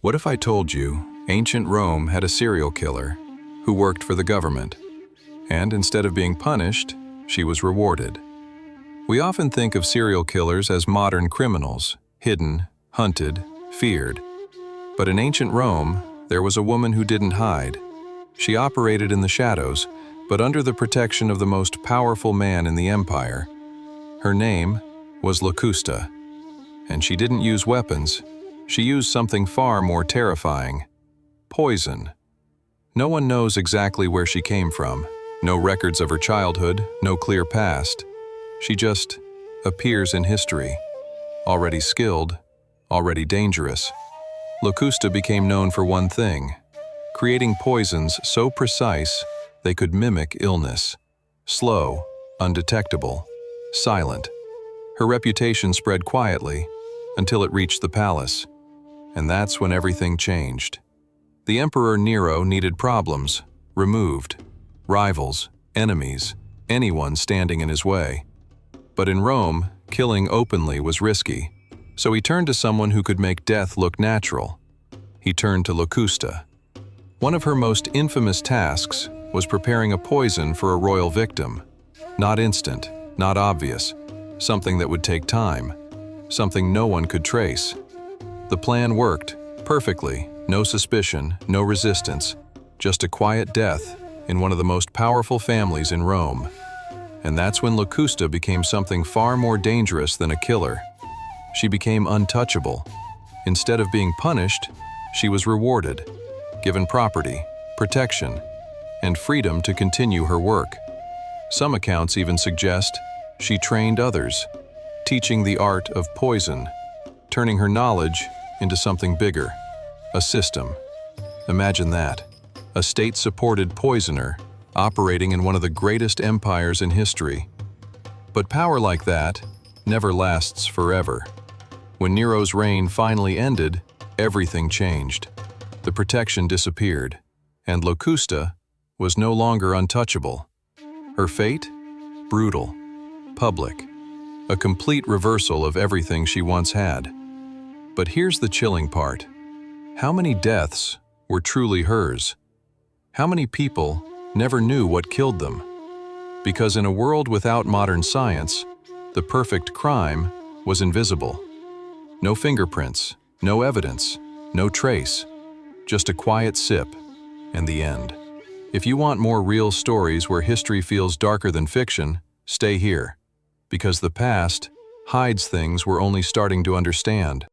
What if I told you ancient Rome had a serial killer who worked for the government, and instead of being punished, she was rewarded? We often think of serial killers as modern criminals, hidden, hunted, feared. But in ancient Rome, there was a woman who didn't hide. She operated in the shadows, but under the protection of the most powerful man in the empire. Her name was Locusta. And she didn't use weapons. She used something far more terrifying: poison. No one knows exactly where she came from. No records of her childhood, no clear past. She just appears in history. Already skilled, already dangerous. Locusta became known for one thing: creating poisons so precise they could mimic illness. Slow, undetectable, silent. Her reputation spread quietly until it reached the palace. And that's when everything changed. The Emperor Nero needed problems removed, rivals, enemies, anyone standing in his way. But in Rome, killing openly was risky, so he turned to someone who could make death look natural. He turned to Locusta. One of her most infamous tasks was preparing a poison for a royal victim. Not instant, not obvious, something that would take time, something no one could trace. The plan worked perfectly. No suspicion, no resistance, just a quiet death in one of the most powerful families in Rome. And that's when Locusta became something far more dangerous than a killer. She became untouchable. Instead of being punished, she was rewarded, given property, protection, and freedom to continue her work. Some accounts even suggest she trained others, teaching the art of poison, turning her knowledge into something bigger. A system. Imagine that. A state-supported poisoner operating in one of the greatest empires in history. But power like that never lasts forever. When Nero's reign finally ended, everything changed. The protection disappeared, and Locusta was no longer untouchable. Her fate? Brutal. Public. A complete reversal of everything she once had. But here's the chilling part. How many deaths were truly hers? How many people never knew what killed them? Because in a world without modern science, the perfect crime was invisible. No fingerprints, no evidence, no trace, just a quiet sip, and the end. If you want more real stories where history feels darker than fiction, stay here. Because the past hides things we're only starting to understand.